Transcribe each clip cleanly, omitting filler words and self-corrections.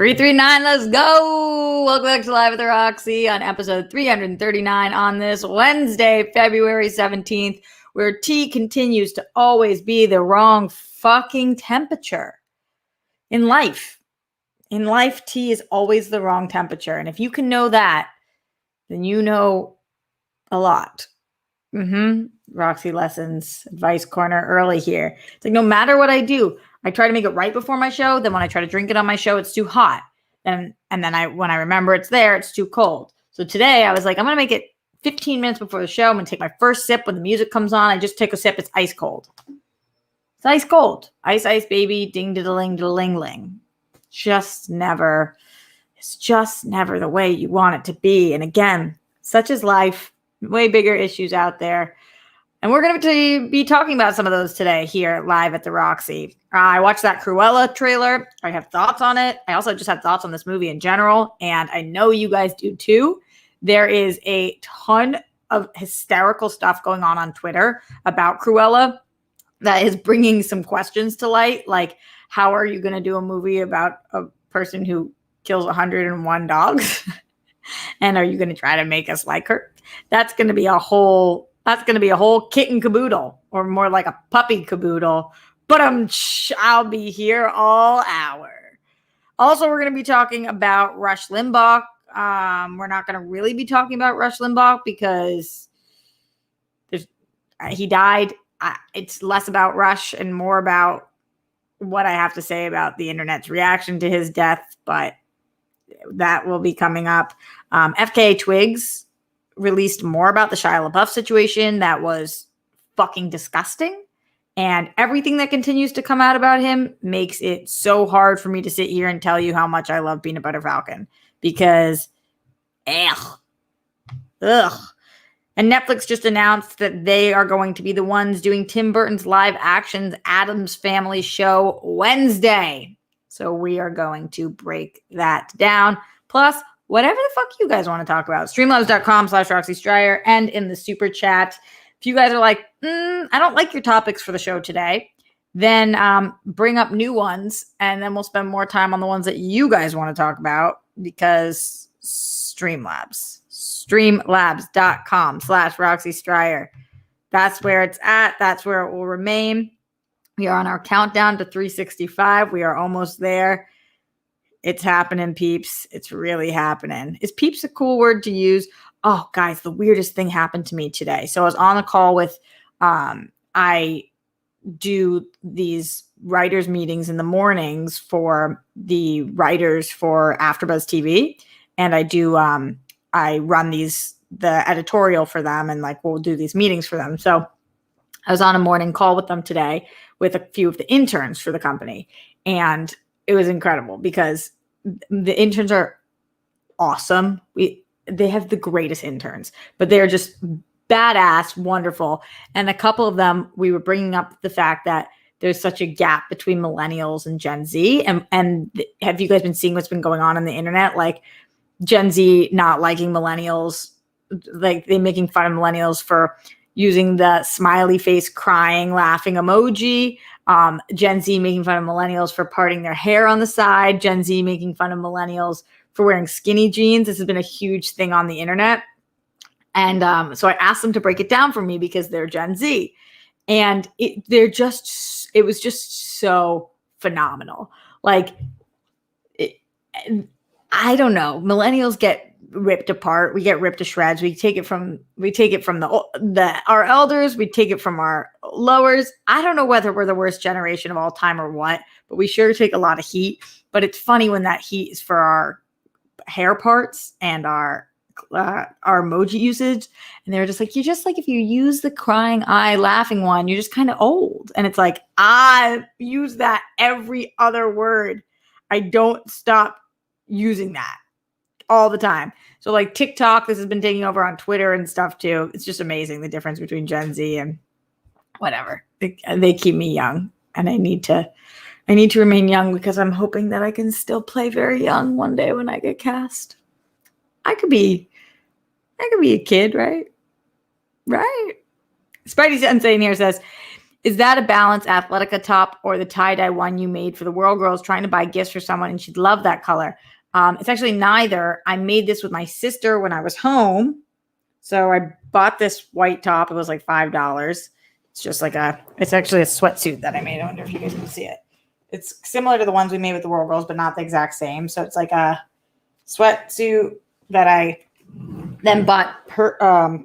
339, let's go. Welcome back to Live at the Roxy on episode 339 on this Wednesday, February 17th, where tea continues to always be the wrong fucking temperature. In life, tea is always the wrong temperature. And if you can know that, then you know a lot. Roxy Lessons, Advice Corner early here. It's like no matter what I do, I try to make it right before my show. Then when I try to drink it on my show, it's too hot. And then when I remember it's there, it's too cold. So today I was like, I'm going to make it 15 minutes before the show. I'm going to take my first sip when the music comes on. I just take a sip. It's ice cold. It's ice cold. Ice, ice, baby. Ding, diddling, diddling, ling. It's just never the way you want it to be. And again, such is life. Way bigger issues out there. And we're going to be talking about some of those today here live at the Roxy. I watched that Cruella trailer. I have thoughts on it. I also just have thoughts on this movie in general. And I know you guys do too. There is a ton of hysterical stuff going on Twitter about Cruella that is bringing some questions to light. Like, how are you going to do a movie about a person who kills 101 dogs? And are you going to try to make us like her? That's going to be a whole kitten caboodle, or more like a puppy caboodle. But I'll be here all hour. Also, we're going to be talking about Rush Limbaugh. We're not going to really be talking about Rush Limbaugh because he died. It's less about Rush and more about what I have to say about the internet's reaction to his death. But that will be coming up. FKA Twigs released more about the Shia LaBeouf situation that was fucking disgusting. And everything that continues to come out about him makes it so hard for me to sit here and tell you how much I love Peanut Butter Falcon. Because, ugh. And Netflix just announced that they are going to be the ones doing Tim Burton's live actions Addams Family show Wednesday. So we are going to break that down. Plus, whatever the fuck you guys want to talk about. Streamlabs.com/Roxy Stryer and in the super chat. If you guys are like, I don't like your topics for the show today, then bring up new ones and then we'll spend more time on the ones that you guys want to talk about because Streamlabs.com/Roxy Stryer. That's where it's at. That's where it will remain. We are on our countdown to 365. We are almost there. It's happening, peeps. It's really happening. Is peeps a cool word to use? Oh, guys, the weirdest thing happened to me today. So I was on a call with, I do these writers meetings in the mornings for the writers for AfterBuzz TV. And I do, I run the editorial for them and like, we'll do these meetings for them. So I was on a morning call with them today with a few of the interns for the company. And it was incredible because the interns are awesome. They have the greatest interns, but they're just badass, wonderful. And a couple of them, we were bringing up the fact that there's such a gap between millennials and Gen Z. And have you guys been seeing what's been going on the internet? Like Gen Z not liking millennials, like they making fun of millennials for using the smiley face crying, laughing emoji. Gen Z making fun of millennials for parting their hair on the side. Gen Z making fun of millennials for wearing skinny jeans. This has been a huge thing on the internet. And so I asked them to break it down for me because they're Gen Z. And it was just so phenomenal. Like, I don't know. Millennials get ripped apart. We get ripped to shreds. We take it from our elders. We take it from our lowers. I don't know whether we're the worst generation of all time or what, but we sure take a lot of heat. But it's funny when that heat is for our hair parts and our emoji usage. And they're just like, you're just like, if you use the crying eye laughing one, you're just kind of old. And it's like, I use that every other word. I don't stop using that all the time. So like TikTok, this has been taking over on Twitter and stuff too. It's just amazing the difference between Gen Z and whatever. They keep me young, and I need to remain young because I'm hoping that I can still play very young one day when I get cast. I could be a kid, right? Right. Spidey Sensei in here says, Is that a Balance Athletica top or the tie-dye one you made for the World Girls trying to buy gifts for someone and she'd love that color? It's actually neither. I made this with my sister when I was home. So I bought this white top. It was like $5. It's just like it's actually a sweatsuit that I made. I wonder if you guys can see it. It's similar to the ones we made with the World Girls, but not the exact same. So it's like a sweatsuit that I then bought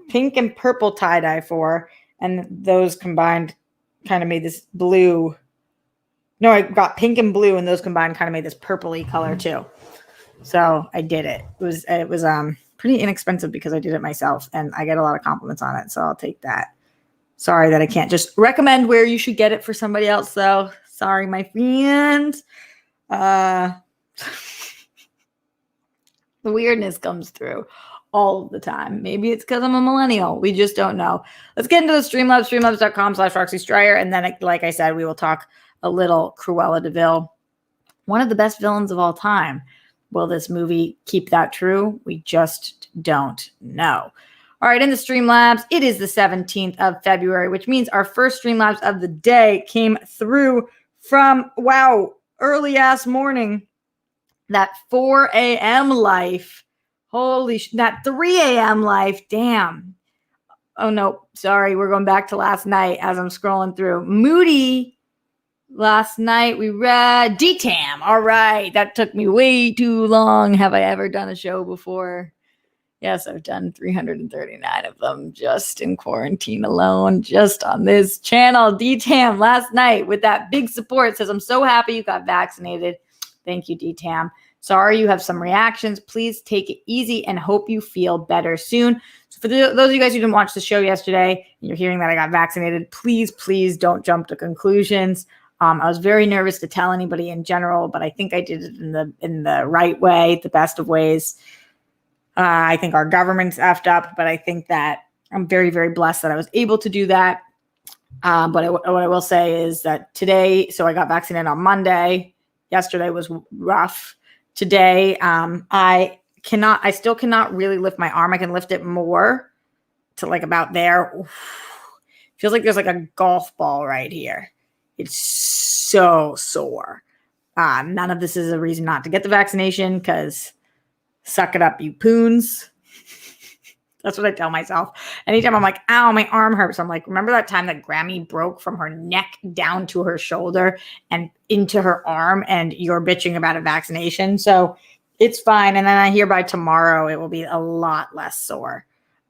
pink and purple tie-dye for. And those combined kind of made this blue. No, I got pink and blue, and those combined kind of made this purpley color too. So I did it. It was pretty inexpensive because I did it myself, and I get a lot of compliments on it. So I'll take that. Sorry that I can't just recommend where you should get it for somebody else, though. Sorry, my friend. The weirdness comes through all of the time. Maybe it's because I'm a millennial. We just don't know. Let's get into the Streamlabs, streamlabs.com/Roxy Stryer. And then, like I said, we will talk a little Cruella de Vil, one of the best villains of all time. Will this movie keep that true? We just don't know. All right, in the Streamlabs, it is the 17th of February, which means our first Streamlabs of the day came through from, early ass morning. That 4 a.m. life. Holy that 3 a.m. life. Damn. Oh, no. Sorry. We're going back to last night as I'm scrolling through. Moody. Last night we read DTAM. All right. That took me way too long. Have I ever done a show before? Yes, I've done 339 of them just in quarantine alone, just on this channel. DTAM last night with that big support says, I'm so happy you got vaccinated. Thank you, DTAM. Sorry you have some reactions. Please take it easy and hope you feel better soon. So for those of you guys who didn't watch the show yesterday and you're hearing that I got vaccinated, please don't jump to conclusions. I was very nervous to tell anybody in general, but I think I did it in the right way, the best of ways. I think our government's effed up, but I think that I'm very, very blessed that I was able to do that. But what I will say is that today, so I got vaccinated on Monday. Yesterday was rough. Today, I still cannot really lift my arm. I can lift it more to like about there. Oof. Feels like there's like a golf ball right here. It's so sore. None of this is a reason not to get the vaccination because suck it up, you poons. That's what I tell myself. Anytime I'm like, ow, my arm hurts. I'm like, remember that time that Grammy broke from her neck down to her shoulder and into her arm and you're bitching about a vaccination? So it's fine. And then I hear by tomorrow it will be a lot less sore.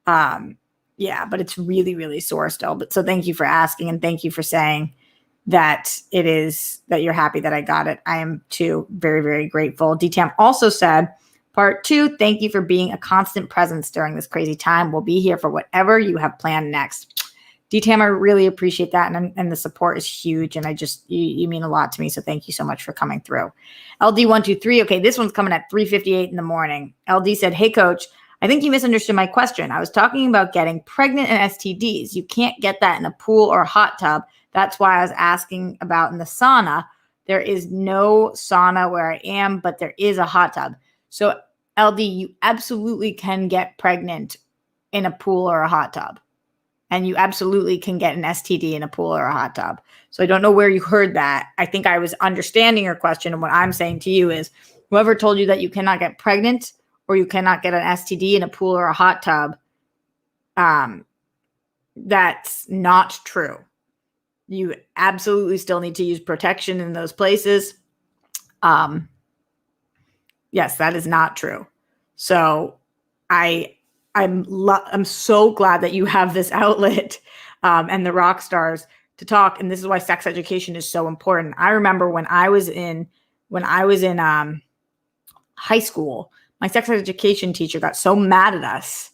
Yeah, but it's really, really sore still. But so thank you for asking and thank you for saying that that you're happy that I got it. I am too. Very, very grateful. DTAM also said, Part 2, thank you for being a constant presence during this crazy time. We'll be here for whatever you have planned next. DTAM, I really appreciate that. And the support is huge. And you mean a lot to me. So thank you so much for coming through. LD123. Okay, this one's coming at 3:58 in the morning. LD said, hey, coach, I think you misunderstood my question. I was talking about getting pregnant and STDs. You can't get that in a pool or a hot tub. That's why I was asking about in the sauna. There is no sauna where I am, but there is a hot tub. So LD, you absolutely can get pregnant in a pool or a hot tub. And you absolutely can get an STD in a pool or a hot tub. So I don't know where you heard that. I think I was understanding your question. And what I'm saying to you is whoever told you that you cannot get pregnant or you cannot get an STD in a pool or a hot tub, that's not true. You absolutely still need to use protection in those places. Yes, that is not true. So I'm so glad that you have this outlet and the rock stars to talk. And this is why sex education is so important. I remember when I was in high school, my sex education teacher got so mad at us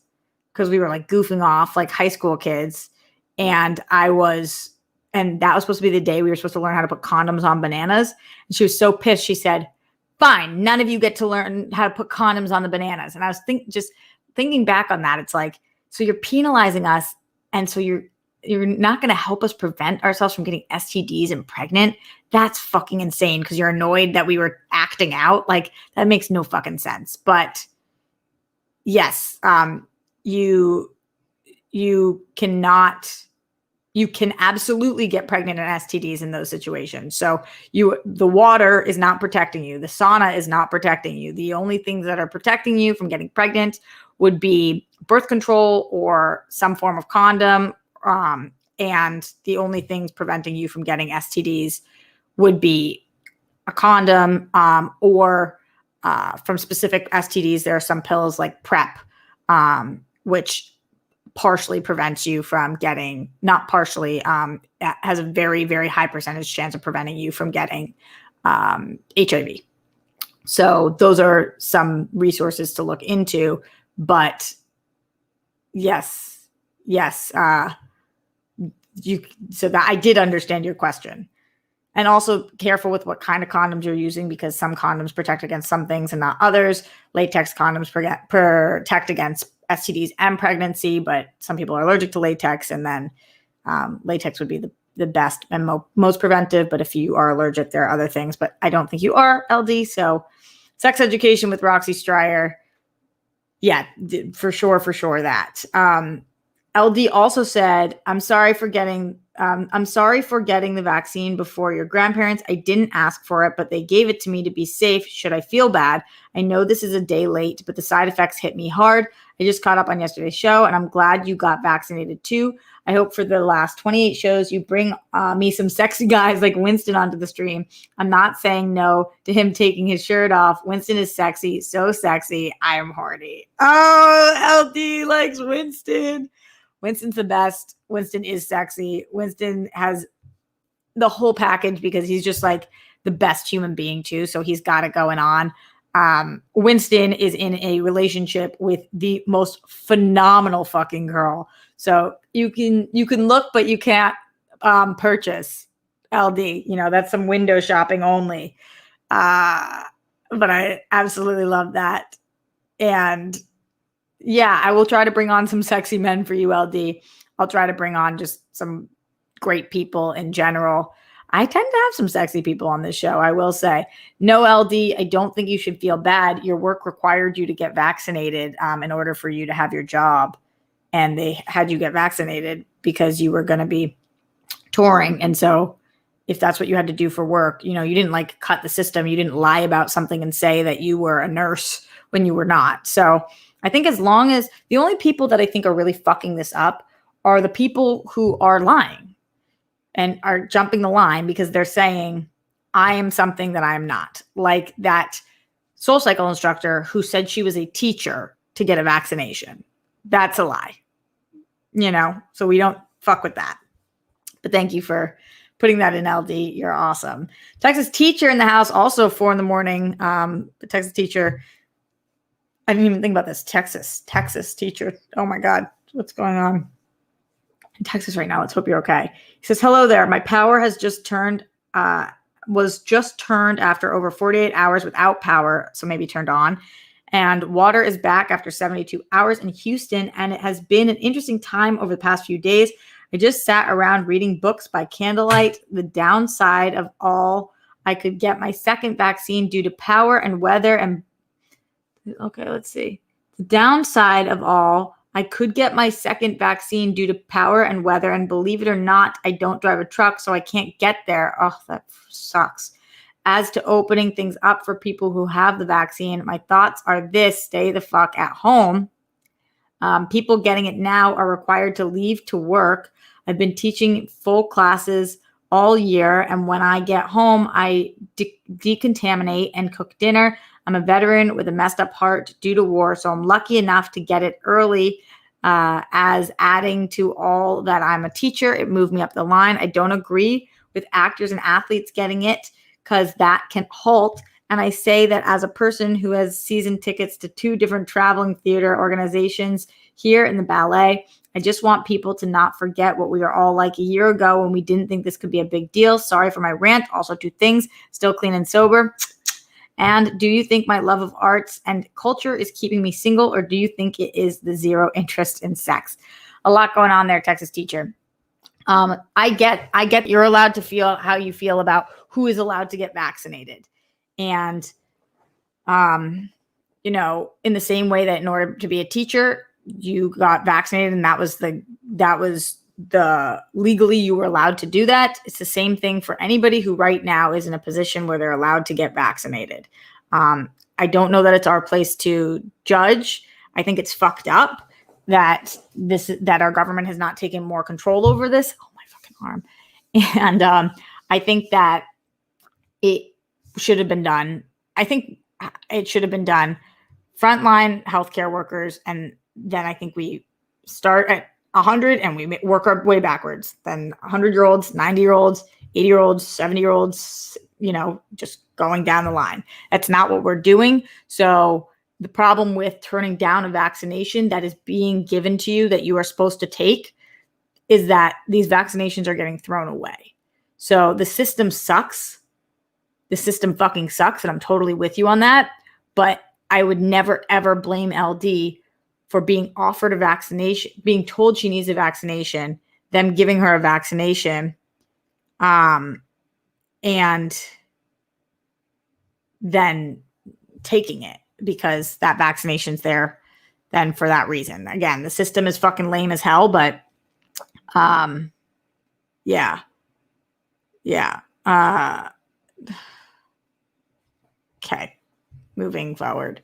because we were like goofing off like high school kids. And that was supposed to be the day we were supposed to learn how to put condoms on bananas. And she was so pissed. She said, fine, none of you get to learn how to put condoms on the bananas. And I was thinking back on that. It's like, so you're penalizing us. And so you're not going to help us prevent ourselves from getting STDs and pregnant. That's fucking insane because you're annoyed that we were acting out. Like that makes no fucking sense. But yes, you cannot you can absolutely get pregnant and STDs in those situations. So the water is not protecting you. The sauna is not protecting you. The only things that are protecting you from getting pregnant would be birth control or some form of condom. And the only things preventing you from getting STDs would be a condom, or from specific STDs, there are some pills like PrEP, which partially prevents you from getting, not partially, has a very, very high percentage chance of preventing you from getting HIV. So those are some resources to look into. But yes, so that I did understand your question. And also careful with what kind of condoms you're using, because some condoms protect against some things and not others. Latex condoms protect against STDs and pregnancy, but some people are allergic to latex, and then latex would be the best and most preventive. But if you are allergic, there are other things. But I don't think you are, LD. So sex education with Roxy Stryer. Yeah, for sure that. LD also said, I'm sorry for getting the vaccine before your grandparents. I didn't ask for it, but they gave it to me to be safe. Should I feel bad? I know this is a day late, but the side effects hit me hard. I just caught up on yesterday's show, and I'm glad you got vaccinated too. I hope for the last 28 shows you bring me some sexy guys like Winston onto the stream. I'm not saying no to him taking his shirt off. Winston is sexy, so sexy. I am horny. Oh, LD likes Winston. Winston's the best. Winston is sexy. Winston has the whole package because he's just like the best human being too. So he's got it going on. Winston is in a relationship with the most phenomenal fucking girl. So you can look, but you can't purchase. LD. That's some window shopping only. But I absolutely love that. And yeah, I will try to bring on some sexy men for you, LD. I'll try to bring on just some great people in general. I tend to have some sexy people on this show, I will say. No, LD, I don't think you should feel bad. Your work required you to get vaccinated in order for you to have your job. And they had you get vaccinated because you were going to be touring. And so if that's what you had to do for work, you didn't like cut the system. You didn't lie about something and say that you were a nurse when you were not. So I think as long as the only people that I think are really fucking this up are the people who are lying and are jumping the line because they're saying, I am something that I am not. Like that SoulCycle instructor who said she was a teacher to get a vaccination. That's a lie. So we don't fuck with that. But thank you for putting that in, LD. You're awesome. Texas teacher in the house, also 4 a.m. The Texas teacher. I didn't even think about this. Texas teacher. Oh my God. What's going on in Texas right now? Let's hope you're okay. He says, hello there. My power has just turned, was just turned after over 48 hours without power. So maybe turned on. And water is back after 72 hours in Houston. And it has been an interesting time over the past few days. I just sat around reading books by candlelight. The downside of all, I could get my second vaccine due to power and weather and okay, let's see. The downside of all, I could get my second vaccine due to power and weather. And believe it or not, I don't drive a truck, so I can't get there. Oh, that sucks. As to opening things up for people who have the vaccine, my thoughts are this: stay the fuck at home. People getting it now are required to leave to work. I've been teaching full classes all year, and when I get home, I decontaminate and cook dinner. I'm a veteran with a messed up heart due to war, so I'm lucky enough to get it early. As adding to all that, I'm a teacher. It moved me up the line. I don't agree with actors and athletes getting it because that can halt. And I say that as a person who has season tickets to 2 different traveling theater organizations here in the ballet, I just want people to not forget what we were all like a year ago when we didn't think this could be a big deal. Sorry for my rant. Also 2 things, still clean and sober. And do you think my love of arts and culture is keeping me single, or do you think it is the zero interest in sex? A lot going on there, Texas teacher. I get you're allowed to feel how you feel about who is allowed to get vaccinated. And, in the same way that in order to be a teacher, you got vaccinated and that was legally you were allowed to do that. It's the same thing for anybody who right now is in a position where they're allowed to get vaccinated. I don't know that it's our place to judge. I think it's fucked up that our government has not taken more control over this. Oh, my fucking arm. And I think that it should have been done. I think it should have been done frontline healthcare workers. And then I think we start at 100 and we work our way backwards. Then 100-year-olds, 90-year-olds, 80-year-olds, 70-year-olds, just going down the line. That's not what we're doing. So the problem with turning down a vaccination that is being given to you that you are supposed to take is that these vaccinations are getting thrown away. So the system sucks. The system fucking sucks. And I'm totally with you on that. But I would never, ever blame LD for being offered a vaccination, being told she needs a vaccination, them giving her a vaccination, and then taking it because that vaccination's there then for that reason. Again, the system is fucking lame as hell, but yeah. Okay, moving forward.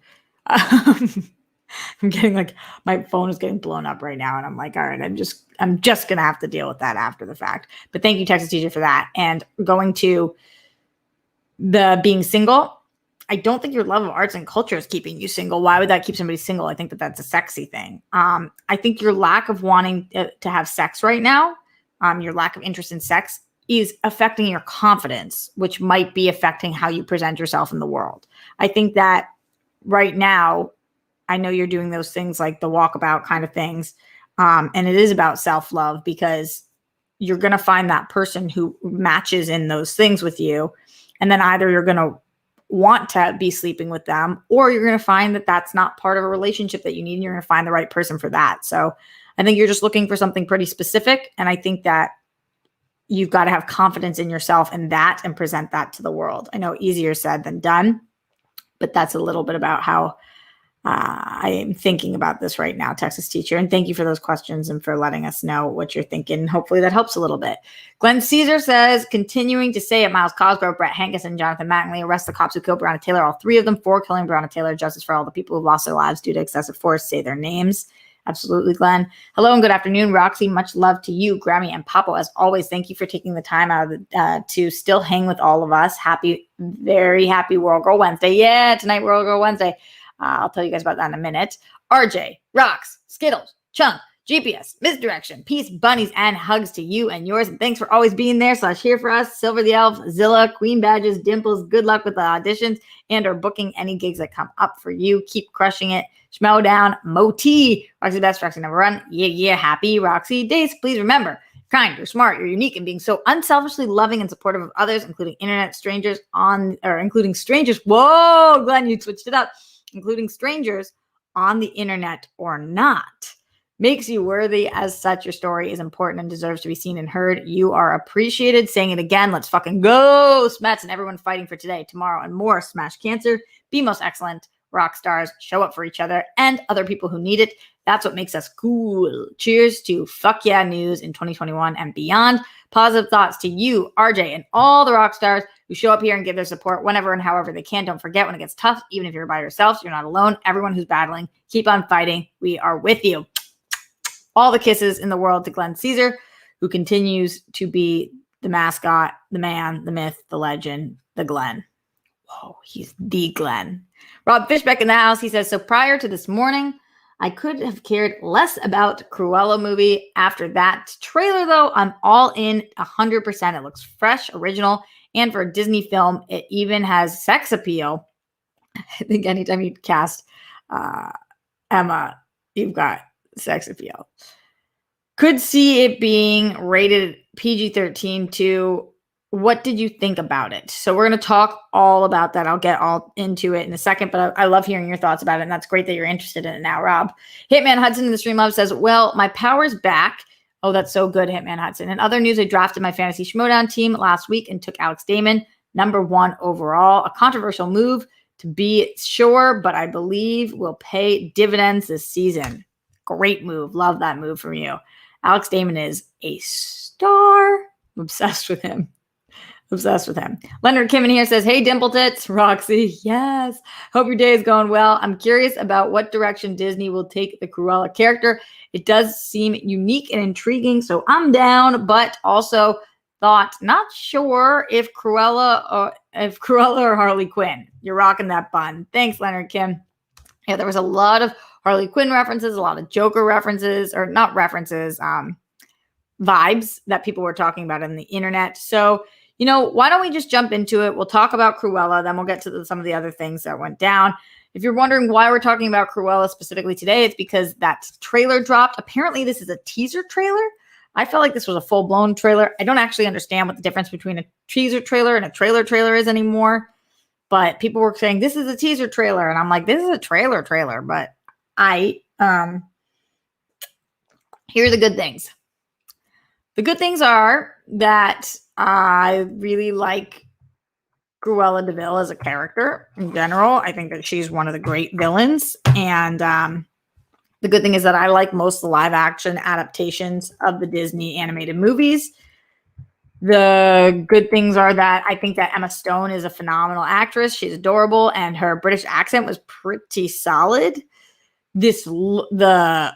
I'm getting my phone is getting blown up right now. And I'm like, all right, I'm just going to have to deal with that after the fact. But thank you, Texas Teacher, for that. And going to the being single, I don't think your love of arts and culture is keeping you single. Why would that keep somebody single? I think that that's a sexy thing. I think your lack of wanting to have sex right now, your lack of interest in sex is affecting your confidence, which might be affecting how you present yourself in the world. I think that right now, I know you're doing those things like the walkabout kind of things. And it is about self-love because you're going to find that person who matches in those things with you. And then either you're going to want to be sleeping with them, or you're going to find that that's not part of a relationship that you need. And you're going to find the right person for that. So I think you're just looking for something pretty specific. And I think that you've got to have confidence in yourself and that and present that to the world. I know easier said than done, but that's a little bit about how I am thinking about this right now, Texas Teacher. And thank you for those questions and for letting us know what you're thinking. Hopefully that helps a little bit. Glenn Caesar says, continuing to say at Miles Cosgrove, Brett Hankins, and Jonathan Mattingly, arrest the cops who killed Breonna Taylor, all three of them, for killing Breonna Taylor. Justice for all the people who lost their lives due to excessive force. Say their names. Absolutely, Glenn. Hello and good afternoon, Roxy. Much love to you, Grammy and Papo. As always, thank you for taking the time out of to still hang with all of us. Very happy World Girl Wednesday. Yeah, tonight, World Girl Wednesday. I'll tell you guys about that in a minute. RJ, Rocks, Skittles, Chunk, GPS, Misdirection, peace, bunnies, and hugs to you and yours. And thanks for always being there / here for us. Silver the Elf, Zilla, Queen Badges, Dimples. Good luck with the auditions and or booking any gigs that come up for you. Keep crushing it. Schmell down, Moti. Roxy best, Roxy number one. Yeah. Happy Roxy days. Please remember, you're kind, you're smart, you're unique, and being so unselfishly loving and supportive of others, including strangers. Whoa, Glenn, you switched it up. Including strangers on the internet or not, makes you worthy. As such, your story is important and deserves to be seen and heard. You are appreciated. Saying it again, let's fucking go, Smets, and everyone fighting for today, tomorrow, and more. Smash cancer, be most excellent rock stars, show up for each other and other people who need it. That's what makes us cool. Cheers to fuck yeah news in 2021 and beyond. Positive thoughts to you, RJ, and all the rock stars who show up here and give their support whenever and however they can. Don't forget, when it gets tough, even if you're by yourself, you're not alone. Everyone who's battling, keep on fighting. We are with you. All the kisses in the world to Glenn Caesar, who continues to be the mascot, the man, the myth, the legend, the Glenn. Whoa, he's the Glenn. Rob Fishbeck in the house. He says, so prior to this morning, I could have cared less about Cruella movie. After that trailer, though, I'm all in 100%. It looks fresh, original, and for a Disney film, it even has sex appeal. I think anytime you cast Emma, you've got sex appeal. Could see it being rated PG-13 too. What did you think about it? So we're going to talk all about that. I'll get all into it in a second, but I love hearing your thoughts about it, and that's great that you're interested in it now, Rob. Hitman Hudson in the Stream Love says, well, my power's back. Oh, that's so good, Hitman Hudson. In other news, I drafted my fantasy schmodown team last week and took Alex Damon, #1 overall. A controversial move to be sure, but I believe will pay dividends this season. Great move. Love that move from you. Alex Damon is a star. I'm obsessed with him. Obsessed with him. Leonard Kim in here says, hey, Dimple Tits. Roxy, yes. Hope your day is going well. I'm curious about what direction Disney will take the Cruella character. It does seem unique and intriguing, so I'm down, but also thought, not sure if Cruella or Harley Quinn. You're rocking that bun. Thanks, Leonard Kim. Yeah, there was a lot of Harley Quinn references, a lot of Joker references, or not references, vibes that people were talking about on the internet. So, why don't we just jump into it? We'll talk about Cruella, then we'll get to some of the other things that went down. If you're wondering why we're talking about Cruella specifically today, it's because that trailer dropped. Apparently, this is a teaser trailer. I felt like this was a full-blown trailer. I don't actually understand what the difference between a teaser trailer and a trailer is anymore. But people were saying, this is a teaser trailer. And I'm like, this is a trailer. But here are the good things. The good things are that I really like Cruella de Vil as a character in general. I think that she's one of the great villains. And the good thing is that I like most of the live action adaptations of the Disney animated movies. The good things are that I think that Emma Stone is a phenomenal actress. She's adorable, and her British accent was pretty solid. The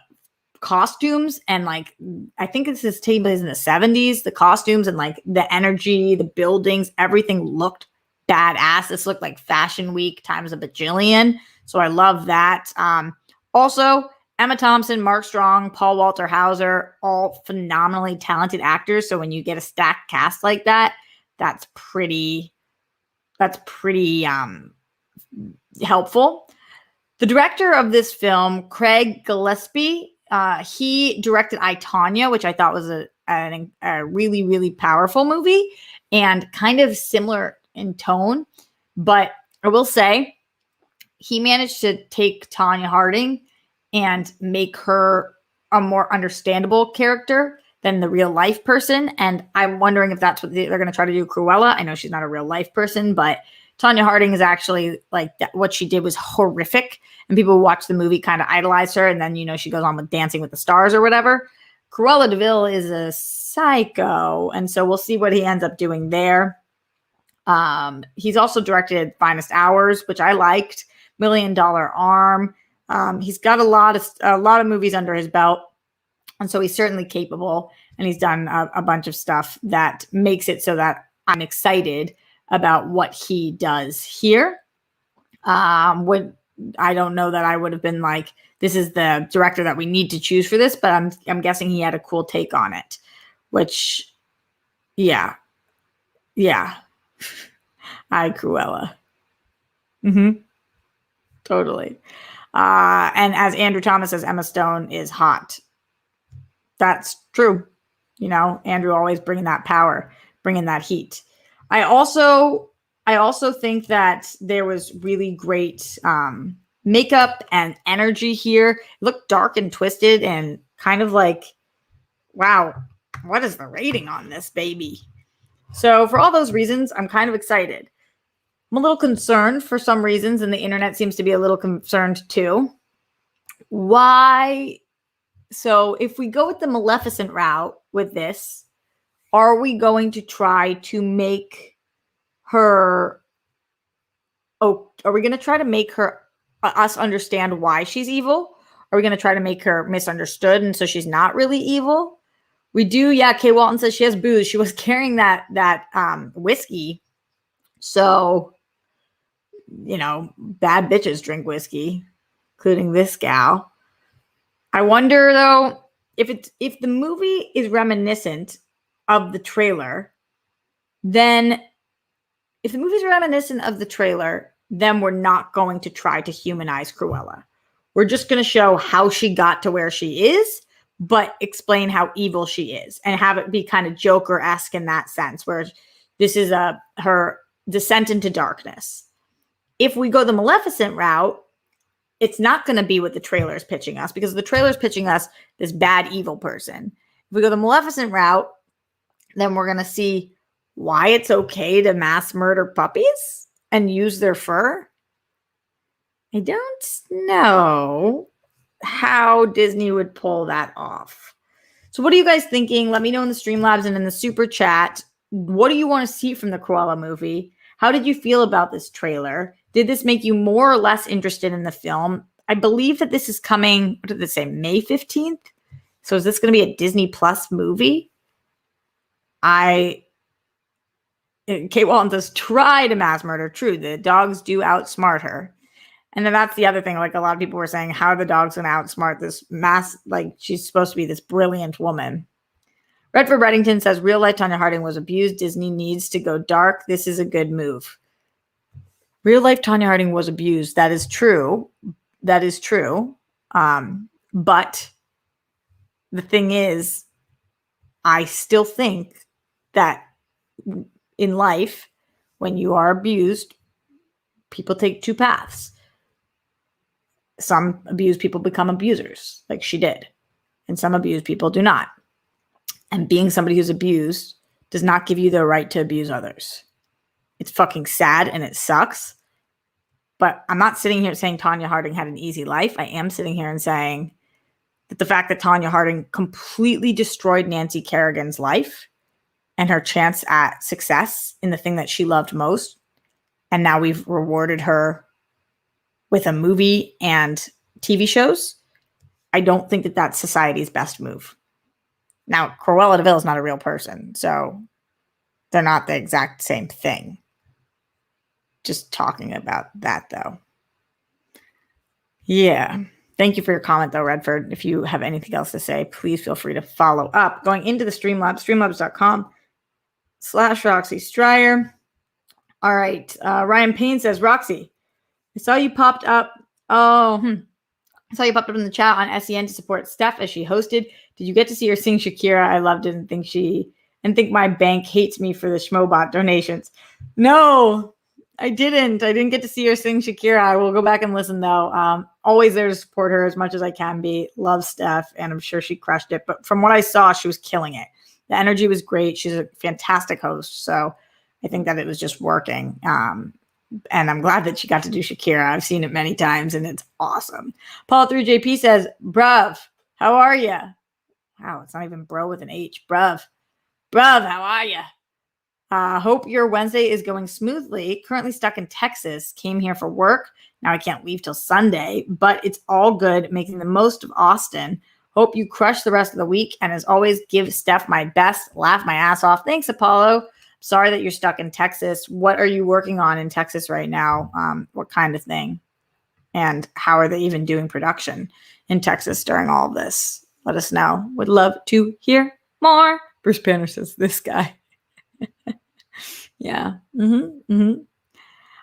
costumes and I think this is taking place in the 70s. The costumes and the energy, the buildings, everything looked badass. This looked like Fashion Week times a bajillion. So I love that. Also, Emma Thompson, Mark Strong, Paul Walter Hauser, all phenomenally talented actors. So when you get a stacked cast like that, that's pretty helpful. The director of this film, Craig Gillespie, he directed I, Tonya, which I thought was a really, really powerful movie and kind of similar in tone. But I will say he managed to take Tonya Harding and make her a more understandable character than the real life person. And I'm wondering if that's what they're going to try to do Cruella. I know she's not a real life person, but Tonya Harding is actually what she did was horrific. And people who watch the movie kind of idolize her. And then, she goes on with Dancing with the Stars or whatever. Cruella de Vil is a psycho. And so we'll see what he ends up doing there. He's also directed Finest Hours, which I liked. $1 Million Arm. He's got a lot of movies under his belt. And so he's certainly capable. And he's done a bunch of stuff that makes it so that I'm excited about what he does here. I don't know that I would have been like, this is the director that we need to choose for this, but I'm guessing he had a cool take on it, which, yeah. I, Cruella. Totally. And as Andrew Thomas says, Emma Stone is hot. That's true. Andrew always bringing that power, bringing that heat. I also think that there was really great makeup and energy here. It looked dark and twisted and kind of like, wow, what is the rating on this baby? So for all those reasons, I'm kind of excited. I'm a little concerned for some reasons, and the internet seems to be a little concerned too. Why? So if we go with the Maleficent route with this, are we going to try to make her, are we going to try to make us understand why she's evil? Are we going to try to make her misunderstood and so she's not really evil? We do, yeah, Kay Walton says she has booze. She was carrying that whiskey. So, bad bitches drink whiskey, including this gal. I wonder, though, if the movie is reminiscent of the trailer, then we're not going to try to humanize Cruella. We're just going to show how she got to where she is, but explain how evil she is and have it be kind of Joker-esque in that sense, where this is her descent into darkness. If we go the Maleficent route, it's not going to be what the trailer is pitching us, because the trailer is pitching us this bad, evil person. If we go the Maleficent route, then we're going to see why it's okay to mass murder puppies and use their fur. I don't know how Disney would pull that off. So what are you guys thinking? Let me know in the Streamlabs and in the super chat. What do you want to see from the Cruella movie? How did you feel about this trailer? Did this make you more or less interested in the film? I believe that this is coming, what did it say, May 15th? So is this going to be a Disney Plus movie? Kate Walton says, try to mass murder. True, the dogs do outsmart her. And then that's the other thing. Like, a lot of people were saying, how are the dogs going to outsmart this like, she's supposed to be this brilliant woman. Redford Reddington says, real life Tonya Harding was abused. Disney needs to go dark. This is a good move. Real life Tonya Harding was abused. That is true. That is true. But the thing is, I still think that in life, when you are abused, people take two paths. Some abused people become abusers, like she did. And some abused people do not. And being somebody who's abused does not give you the right to abuse others. It's fucking sad and it sucks. But I'm not sitting here saying Tonya Harding had an easy life. I am sitting here and saying that the fact that Tonya Harding completely destroyed Nancy Kerrigan's life and her chance at success in the thing that she loved most, and now we've rewarded her with a movie and TV shows, I don't think that that's society's best move. Now, Cruella de Vil is not a real person, so they're not the exact same thing. Just talking about that, though. Yeah. Thank you for your comment, though, Redford. If you have anything else to say, please feel free to follow up. Going into the Streamlabs, streamlabs.com/Roxy Stryer. All right. Ryan Payne says, Roxy, I saw you popped up. I saw you popped up in the chat on SEN to support Steph as she hosted. Did you get to see her sing Shakira? I loved it and think my bank hates me for the Schmobot donations. No, I didn't. I didn't get to see her sing Shakira. I will go back and listen, though. Always there to support her as much as I can be. Love Steph, and I'm sure she crushed it. But from what I saw, she was killing it. The energy was great. She's a fantastic host. So I think that it was just working. And I'm glad that she got to do Shakira. I've seen it many times, and it's awesome. Paul3JP says, bruv, how are you? Wow, it's not even bro with an H. Bruv, how are you? Hope your Wednesday is going smoothly. Currently stuck in Texas. Came here for work. Now I can't leave till Sunday, but it's all good. Making the most of Austin. Hope you crush the rest of the week. And as always, give Steph my best. Laugh my ass off. Thanks, Apollo. Sorry that you're stuck in Texas. What are you working on in Texas right now? What kind of thing? And how are they even doing production in Texas during all of this? Let us know. Would love to hear more. Bruce Banner says, this guy. Yeah. All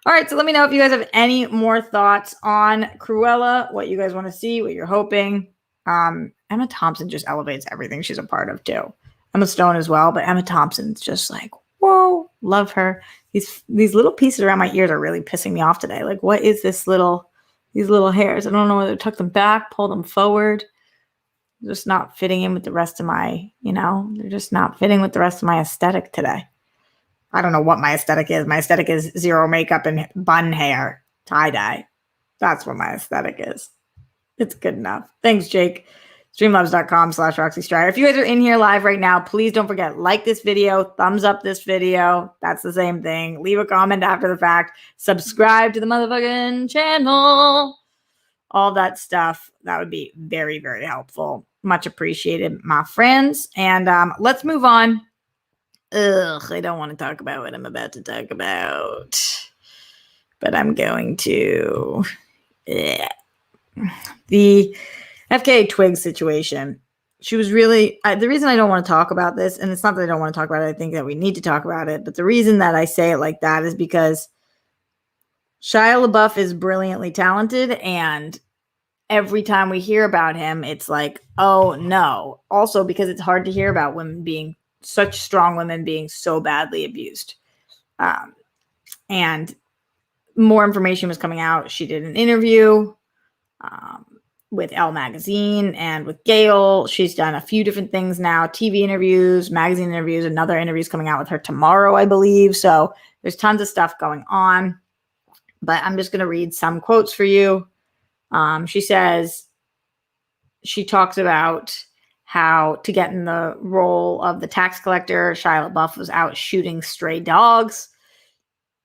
right. So let me know if you guys have any more thoughts on Cruella, what you guys want to see, what you're hoping. Emma Thompson just elevates everything she's a part of too. Emma Stone as well, but Emma Thompson's just like, whoa, love her. These little pieces around my ears are really pissing me off today. Like, what is these little hairs? I don't know whether to tuck them back, pull them forward. They're just not fitting in with the rest of my, they're just not fitting with the rest of my aesthetic today. I don't know what my aesthetic is. My aesthetic is zero makeup and bun hair, tie-dye. That's what my aesthetic is. It's good enough. Thanks, Jake. Streamlabs.com/Roxy Stryer. If you guys are in here live right now, please don't forget, like this video, thumbs up this video. That's the same thing. Leave a comment after the fact. Subscribe to the motherfucking channel. All that stuff. That would be very, very helpful. Much appreciated, my friends. And let's move on. I don't want to talk about what I'm about to talk about. But I'm going to. The FKA Twigs situation. She was really, the reason I don't want to talk about this, and it's not that I don't want to talk about it, I think that we need to talk about it, but the reason that I say it like that is because Shia LaBeouf is brilliantly talented, and every time we hear about him, it's like, oh no. Also because it's hard to hear about such strong women being so badly abused. And more information was coming out. She did an interview with Elle Magazine and with Gail. She's done a few different things now, TV interviews, magazine interviews, another interview's coming out with her tomorrow, I believe. So there's tons of stuff going on, but I'm just going to read some quotes for you. She says, she talks about how to get in the role of the tax collector, Shia LaBeouf was out shooting stray dogs.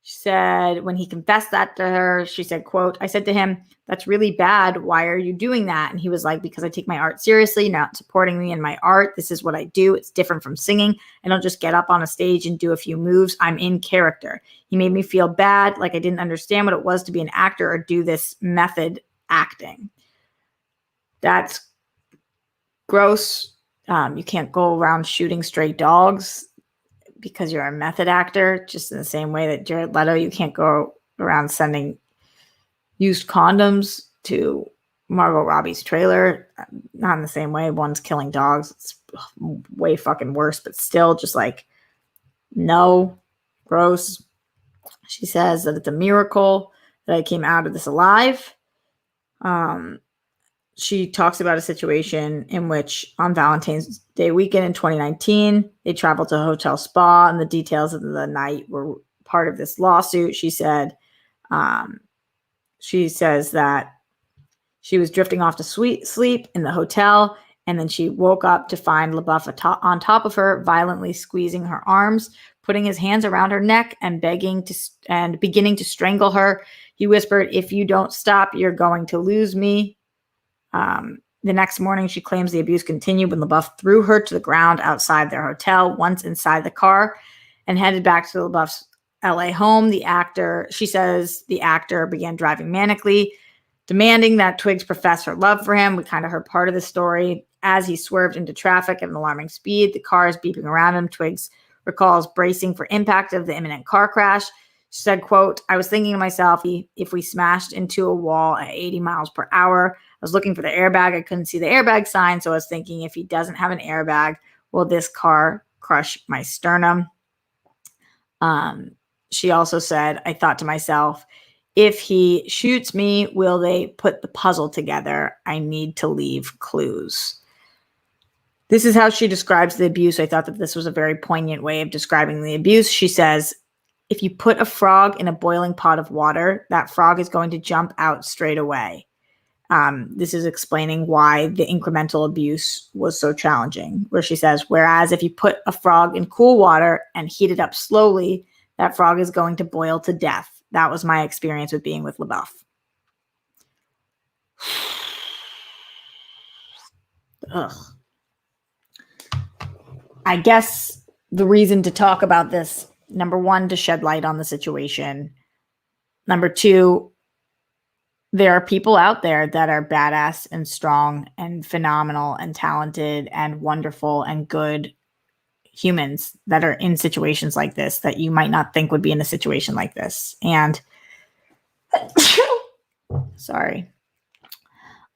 She said when he confessed that to her, she said, quote, I said to him, that's really bad. Why are you doing that? And he was like, because I take my art seriously, not supporting me in my art. This is what I do. It's different from singing. I don't just get up on a stage and do a few moves. I'm in character. He made me feel bad, like I didn't understand what it was to be an actor or do this method acting. That's gross. You can't go around shooting stray dogs because you're a method actor, just in the same way that Jared Leto, you can't go around sending used condoms to Margot Robbie's trailer. Not in the same way. One's killing dogs. It's way fucking worse, but still just like, no, gross. She says that it's a miracle that I came out of this alive. She talks about a situation in which on Valentine's Day weekend in 2019, they traveled to a hotel spa, and the details of the night were part of this lawsuit. She says that she was drifting off to sleep in the hotel, and then she woke up to find LaBeouf on top of her, violently squeezing her arms, putting his hands around her neck and beginning to strangle her. He whispered, if you don't stop, you're going to lose me. The next morning, she claims the abuse continued when LaBeouf threw her to the ground outside their hotel, once inside the car, and headed back to LaBeouf's LA home. She says the actor began driving manically, demanding that Twigs profess her love for him. We kind of heard part of the story. As he swerved into traffic at an alarming speed, the car is beeping around him. Twigs recalls bracing for impact of the imminent car crash. She said, quote, I was thinking to myself, if we smashed into a wall at 80 miles per hour, I was looking for the airbag. I couldn't see the airbag sign. So I was thinking, if he doesn't have an airbag, will this car crush my sternum? She also said, I thought to myself, if he shoots me, will they put the puzzle together? I need to leave clues. This is how she describes the abuse. I thought that this was a very poignant way of describing the abuse. She says, if you put a frog in a boiling pot of water, that frog is going to jump out straight away. This is explaining why the incremental abuse was so challenging, where she says, whereas if you put a frog in cool water and heat it up slowly, that frog is going to boil to death. That was my experience with being with LaBeouf. Ugh. I guess the reason to talk about this, number one, to shed light on the situation. Number two, there are people out there that are badass and strong and phenomenal and talented and wonderful and good humans that are in situations like this that you might not think would be in a situation like this. And sorry.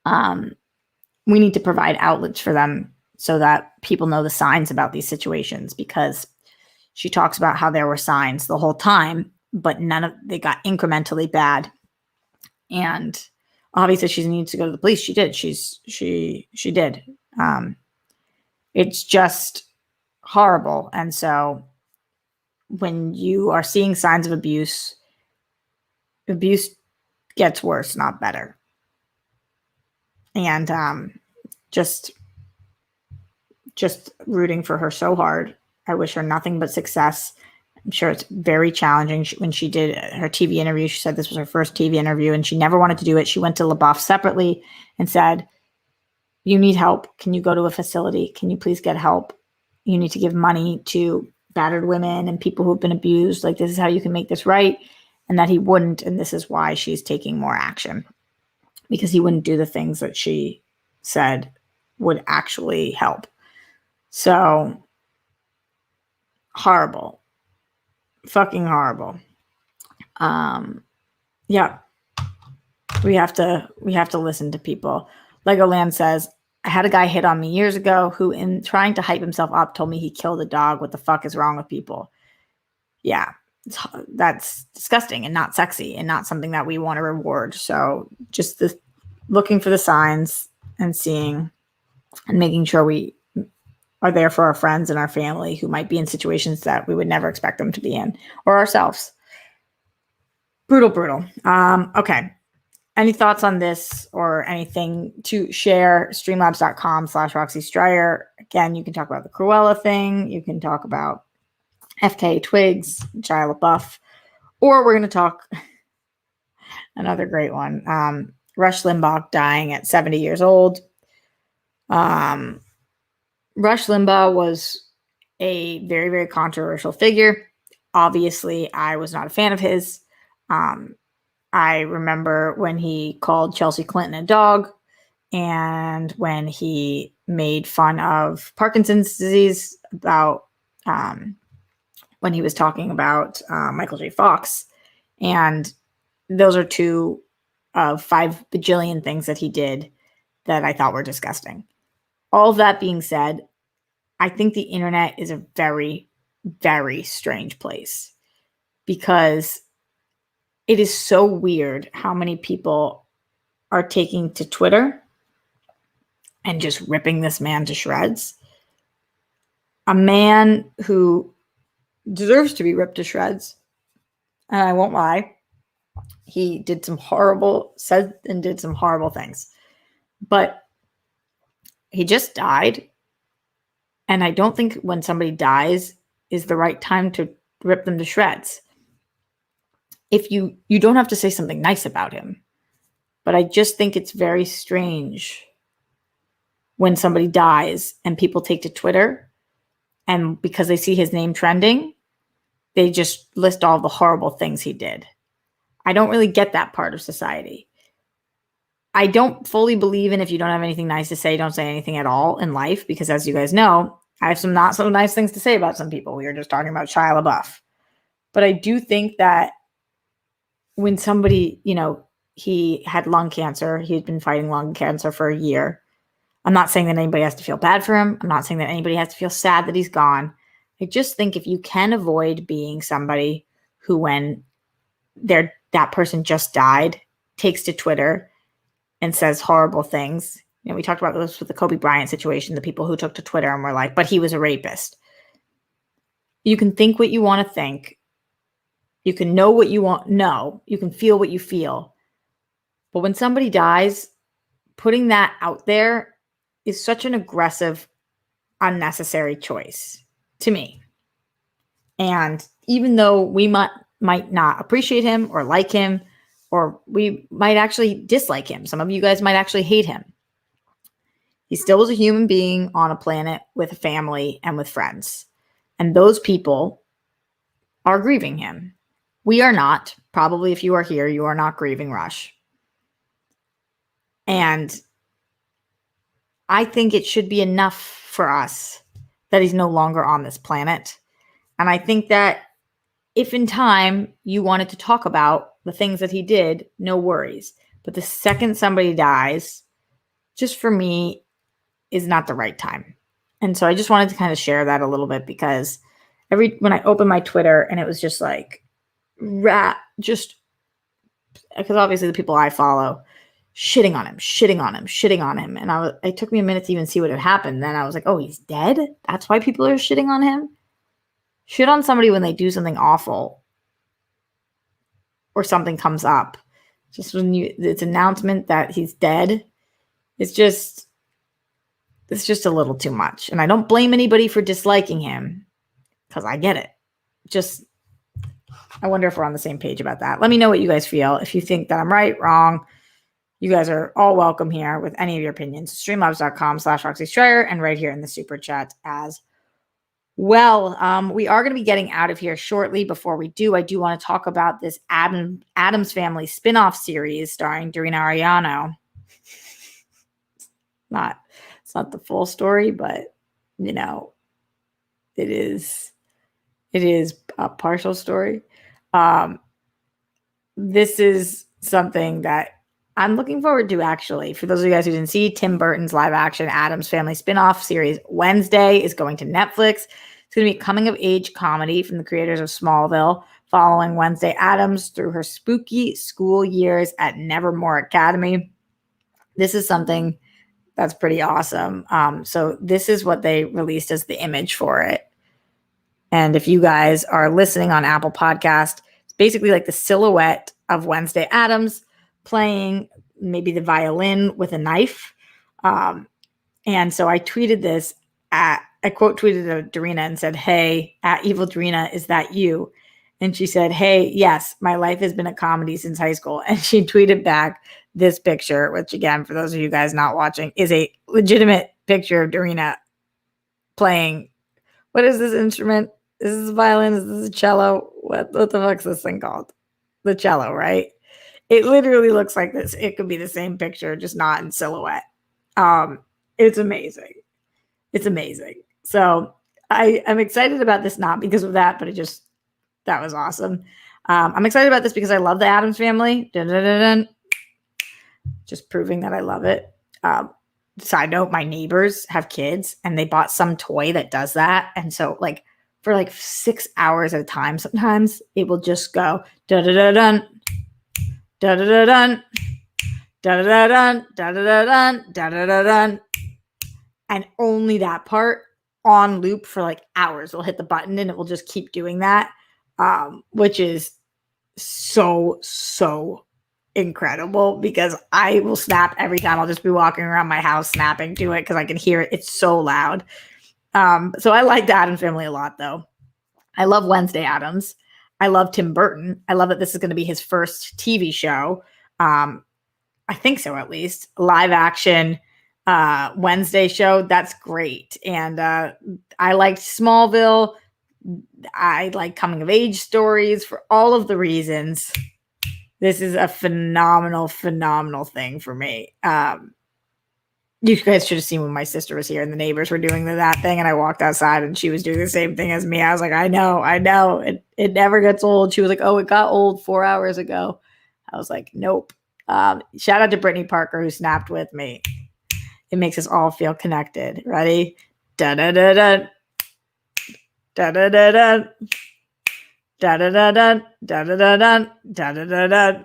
We need to provide outlets for them so that people know the signs about these situations, because she talks about how there were signs the whole time, but they got incrementally bad. And obviously she needs to go to the police. She did. She did. It's just horrible. And so when you are seeing signs of abuse gets worse, not better. And just rooting for her so hard. I wish her nothing but success. I'm sure it's very challenging. When she did her TV interview, she said this was her first TV interview and she never wanted to do it. She went to LaBeouf separately and said, you need help. Can you go to a facility? Can you please get help? You need to give money to battered women and people who've been abused. Like, this is how you can make this right. And that he wouldn't. And this is why she's taking more action, because he wouldn't do the things that she said would actually help. So horrible. Fucking horrible. Yeah. We have to listen to people. Legoland says, I had a guy hit on me years ago who, in trying to hype himself up, told me he killed a dog. What the fuck is wrong with people? Yeah, that's disgusting and not sexy and not something that we want to reward. So just looking for the signs and seeing and making sure we are there for our friends and our family who might be in situations that we would never expect them to be in, or ourselves. Brutal. Okay. Any thoughts on this or anything to share? Streamlabs.com/Roxy Stryer. Again, you can talk about the Cruella thing. You can talk about FK Twigs, Shia LaBeouf, or we're going to talk another great one. Rush Limbaugh dying at 70 years old. Rush Limbaugh was a very, very controversial figure. Obviously, I was not a fan of his. I remember when he called Chelsea Clinton a dog, and when he made fun of Parkinson's disease about when he was talking about Michael J. Fox. And those are 2 of 5 bajillion things that he did that I thought were disgusting. All of that being said, I think the internet is a very, very strange place, because it is so weird how many people are taking to Twitter and just ripping this man to shreds. A man who deserves to be ripped to shreds. And I won't lie, he said and did some horrible things. But he just died. And I don't think when somebody dies is the right time to rip them to shreds. If you don't have to say something nice about him, but I just think it's very strange when somebody dies and people take to Twitter, and because they see his name trending, they just list all the horrible things he did. I don't really get that part of society. I don't fully believe in if you don't have anything nice to say, don't say anything at all in life, because as you guys know, I have some not so nice things to say about some people. We were just talking about Shia LaBeouf. But I do think that when somebody, he had lung cancer, he had been fighting lung cancer for a year. I'm not saying that anybody has to feel bad for him. I'm not saying that anybody has to feel sad that he's gone. I just think if you can avoid being somebody who, when that person just died, takes to Twitter and says horrible things. We talked about this with the Kobe Bryant situation, the people who took to Twitter and were like, but he was a rapist. You can think what you want to think. You can know what you want to know. You can feel what you feel. But when somebody dies, putting that out there is such an aggressive, unnecessary choice to me. And even though we might not appreciate him or like him, or we might actually dislike him, some of you guys might actually hate him, he still was a human being on a planet with a family and with friends. And those people are grieving him. We are not. Probably if you are here, you are not grieving Rush. And I think it should be enough for us that he's no longer on this planet. And I think that if in time you wanted to talk about the things that he did, no worries. But the second somebody dies, just for me, is not the right time. And so I just wanted to kind of share that a little bit, because when I opened my Twitter and it was just like, because obviously the people I follow, shitting on him. And it took me a minute to even see what had happened. Then I was like, oh, he's dead? That's why people are shitting on him? Shit on somebody when they do something awful or something comes up. Just when it's announcement that he's dead, it's just a little too much. And I don't blame anybody for disliking him, because I get it. I wonder if we're on the same page about that. Let me know what you guys feel. If you think that I'm right, wrong, you guys are all welcome here with any of your opinions. Streamlabs.com/Roxy Stryer, and right here in the super chat as well. We are going to be getting out of here shortly. Before we do, I do want to talk about this Addams Family spinoff series starring Dorina Ariano. It's not the full story, but it is a partial story. This is something that I'm looking forward to, actually. For those of you guys who didn't see, Tim Burton's live action Addams Family spinoff series Wednesday is going to Netflix. It's going to be a coming of age comedy from the creators of Smallville, following Wednesday Addams through her spooky school years at Nevermore Academy. This is something that's pretty awesome. So this is what they released as the image for it. And if you guys are listening on Apple Podcast, it's basically like the silhouette of Wednesday Addams playing maybe the violin with a knife. And so I tweeted this I quote tweeted at Darina and said, "Hey, at Evil Darina, is that you?" And she said, "Hey, yes, my life has been a comedy since high school." And she tweeted back this picture, which again, for those of you guys not watching, is a legitimate picture of Darina playing. What is this instrument? Is this a violin? Is this a cello? What the fuck's this thing called? The cello, right? It literally looks like this. It could be the same picture, just not in silhouette. It's amazing. It's amazing. So I'm excited about this, not because of that, but that was awesome. I'm excited about this because I love the Addams Family. Dun, dun, dun, dun. Just proving that I love it. Side note, my neighbors have kids and they bought some toy that does that. And so like for like 6 hours at a time, sometimes it will just go da da da dun, da da da dun, da da da dun, da da da dun, da da da dun. And only that part on loop for like hours. We'll hit the button and it will just keep doing that, which is so incredible because I will snap every time. I'll just be walking around my house snapping to it because I can hear it. It's so loud. So I like the Addams Family a lot, though. I love Wednesday Addams. I love Tim Burton. I love that this is going to be his first TV show. I think so, at least. Live action Wednesday show. That's great. And I liked Smallville. I like coming of age stories for all of the reasons. This is a phenomenal thing for me. You guys should have seen when my sister was here and the neighbors were doing that thing and I walked outside and she was doing the same thing as me. I was like, I know. It never gets old. She was like, oh, it got old 4 hours ago. I was like, nope. Shout out to Brittany Parker who snapped with me. It makes us all feel connected. Ready? Da-da-da-da. Da-da-da-da. Da-da-da-da. Da-da-da-da. Da-da-da-da.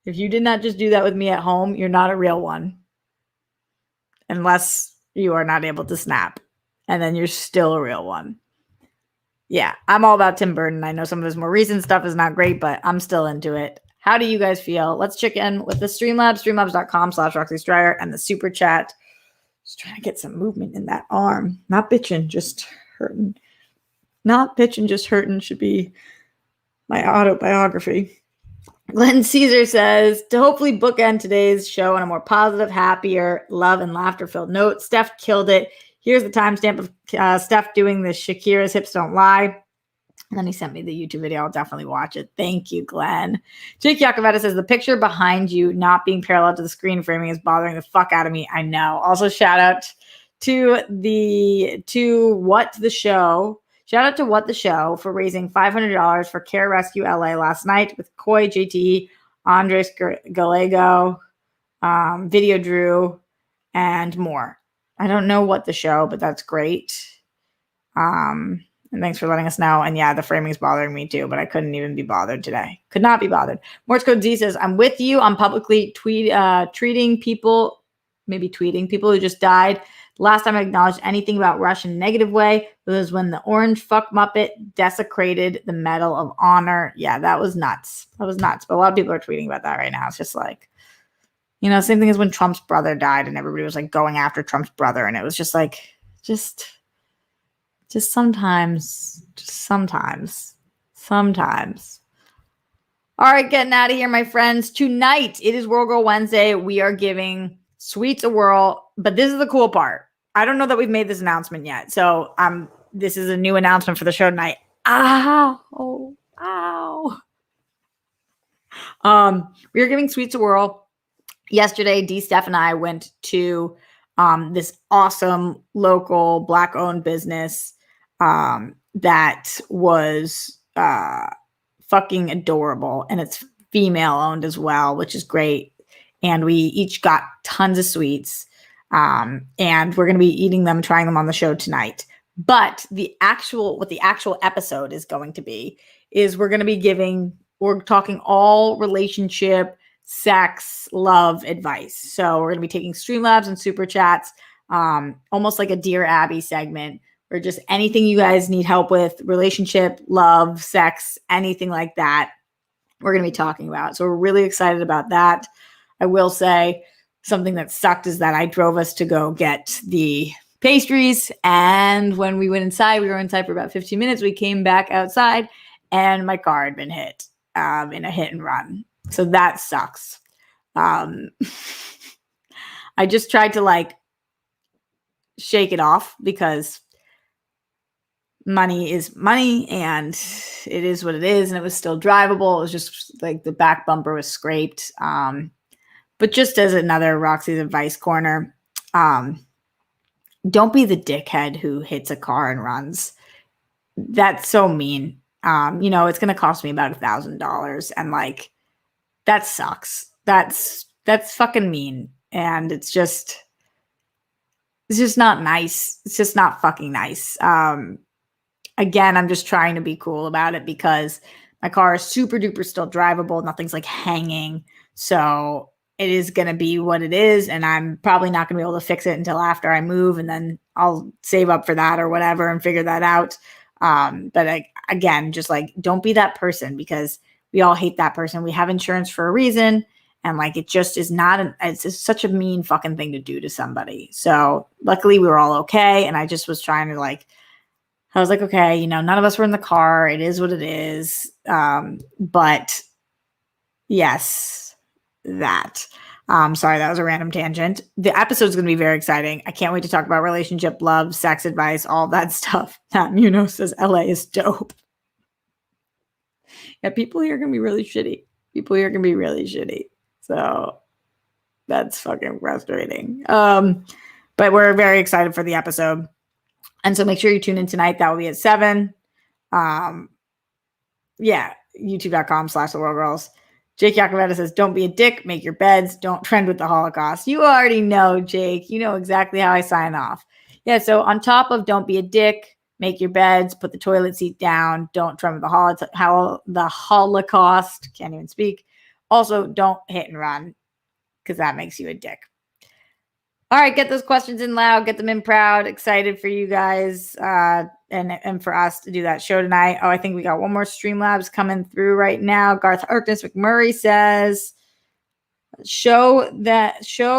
If you did not just do that with me at home, you're not a real one. Unless you are not able to snap. And then you're still a real one. Yeah, I'm all about Tim Burton. I know some of his more recent stuff is not great, but I'm still into it. How do you guys feel? Let's check in with the Streamlabs, streamlabs.com/Roxy Stryer and the super chat. Just trying to get some movement in that arm. Not bitching, just hurting. Not bitching, just hurting should be my autobiography. Glenn Caesar says, to hopefully bookend today's show on a more positive, happier, love and laughter-filled note. Steph killed it. Here's the timestamp of Steph doing the Shakira's Hips Don't Lie. And then he sent me the YouTube video. I'll definitely watch it. Thank you, Glenn. Jake Yakavetta says, the picture behind you not being parallel to the screen framing is bothering the fuck out of me. I know. Also, shout out to What the Show. Shout out to What the Show for raising $500 for Care Rescue LA last night with Koi, JTE, Andres Gallego, Video Drew, and more. I don't know What the Show, but that's great. And thanks for letting us know. And yeah, the framing's bothering me too, but I couldn't even be bothered today. Could not be bothered. Morse Code Z says, I'm with you on publicly treating people who just died. Last time I acknowledged anything about Rush in a negative way was when the orange fuck Muppet desecrated the Medal of Honor. Yeah, that was nuts. But a lot of people are tweeting about that right now. It's just like, same thing as when Trump's brother died and everybody was like going after Trump's brother. And it was just like, just sometimes. All right, getting out of here, my friends. Tonight, it is World Girl Wednesday. We are giving Sweets a whirl, but this is the cool part. I don't know that we've made this announcement yet. So this is a new announcement for the show tonight. Ow. We are giving Sweets a whirl. Yesterday, D. Steph and I went to this awesome local Black-owned business that was fucking adorable. And it's female-owned as well, which is great. And we each got tons of sweets. And we're going to be eating them, trying them on the show tonight. But what the actual episode is going to be is we're talking all relationship, sex, love advice. So we're going to be taking Streamlabs and super chats, almost like a Dear Abby segment, or just anything you guys need help with, relationship, love, sex, anything like that. we're going to be talking about. So we're really excited about that. I will say something that sucked is that I drove us to go get the pastries. And when we went inside, we were inside for about 15 minutes. We came back outside and my car had been hit in a hit and run. So that sucks. I just tried to like shake it off because money is money and it is what it is. And it was still drivable. It was just like the back bumper was scraped. But just as another Roxy's advice corner, don't be the dickhead who hits a car and runs. That's so mean. It's going to cost me about $1,000 and like, that sucks. That's fucking mean. And it's just not nice. It's just not fucking nice. Again, I'm just trying to be cool about it because my car is super duper still drivable. Nothing's like hanging. So it is going to be what it is. And I'm probably not going to be able to fix it until after I move. And then I'll save up for that or whatever and figure that out. But again, just like, don't be that person because we all hate that person. We have insurance for a reason. And like, it just is not, it's just such a mean fucking thing to do to somebody. So luckily we were all okay. And I just was trying to like, I was like, okay, none of us were in the car. It is what it is. But yes, that. Sorry, that was a random tangent. The episode's going to be very exciting. I can't wait to talk about relationship, love, sex advice, all that stuff. Matt Munoz says LA is dope. Yeah, people here are going to be really shitty. So that's fucking frustrating. But we're very excited for the episode. And so make sure you tune in tonight. That will be at 7. YouTube.com/TheWorldGirls. Jake Yakoveta says, don't be a dick, make your beds, don't trend with the Holocaust. You already know, Jake. You know exactly how I sign off. Yeah, so on top of don't be a dick, make your beds, put the toilet seat down, don't trend with the Holocaust. Can't even speak. Also, don't hit and run because that makes you a dick. All right, get those questions in loud, get them in proud, excited for you guys and for us to do that show tonight. Oh, I think we got one more Streamlabs coming through right now. Garth Harkness McMurray says, show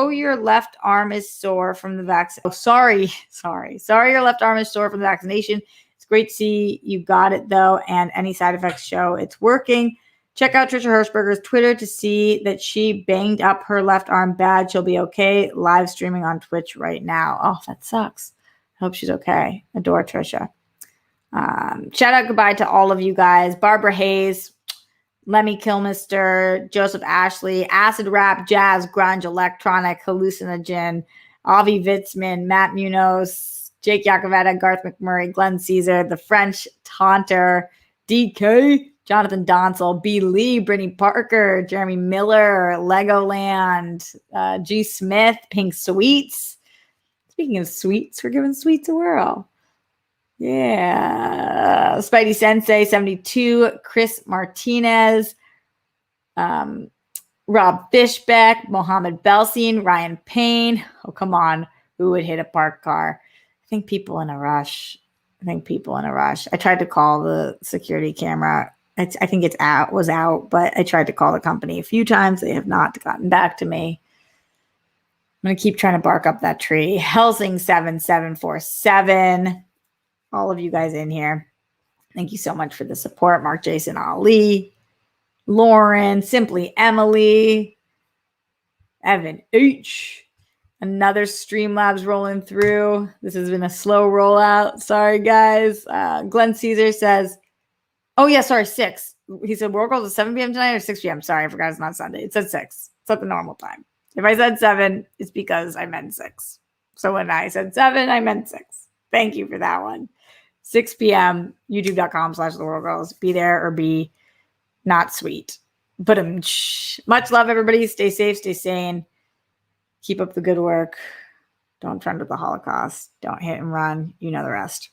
your left arm is sore from the vaccine. Oh, sorry, your left arm is sore from the vaccination. It's great to see you got it though, and any side effects show it's working. Check out Trisha Hirschberger's Twitter to see that she banged up her left arm bad. She'll be okay. Live streaming on Twitch right now. Oh, that sucks. I hope she's okay. Adore Trisha. Shout out goodbye to all of you guys. Barbara Hayes, Lemmy Kilmister, Joseph Ashley, Acid Rap, Jazz, Grunge, Electronic, Hallucinogen, Avi Vitzman, Matt Munoz, Jake Yakoveta, Garth McMurray, Glenn Caesar, The French Taunter, DK, Jonathan Donsel, B. Lee, Brittany Parker, Jeremy Miller, Legoland, G. Smith, Pink Sweets. Speaking of sweets, we're giving sweets a whirl. Yeah. Spidey Sensei, 72, Chris Martinez, Rob Fishbeck, Mohammed Belsin, Ryan Payne. Oh, come on. Who would hit a parked car? I think people in a rush. I tried to call the security camera. I think was out, but I tried to call the company a few times. They have not gotten back to me. I'm going to keep trying to bark up that tree. Helsing 7747. All of you guys in here. Thank you so much for the support. Mark Jason Ali, Lauren, Simply Emily, Evan H. Another Streamlabs rolling through. This has been a slow rollout. Sorry, guys. Glenn Caesar says, oh, yeah, sorry, 6. He said, World Girls at 7 p.m. tonight or 6 p.m.? Sorry, I forgot it's not Sunday. It said 6. It's at the normal time. If I said 7, it's because I meant 6. So when I said 7, I meant 6. Thank you for that one. 6 p.m., youtube.com/TheWorldGirls. Be there or be not sweet. But much love, everybody. Stay safe, stay sane. Keep up the good work. Don't trend with the Holocaust. Don't hit and run. You know the rest.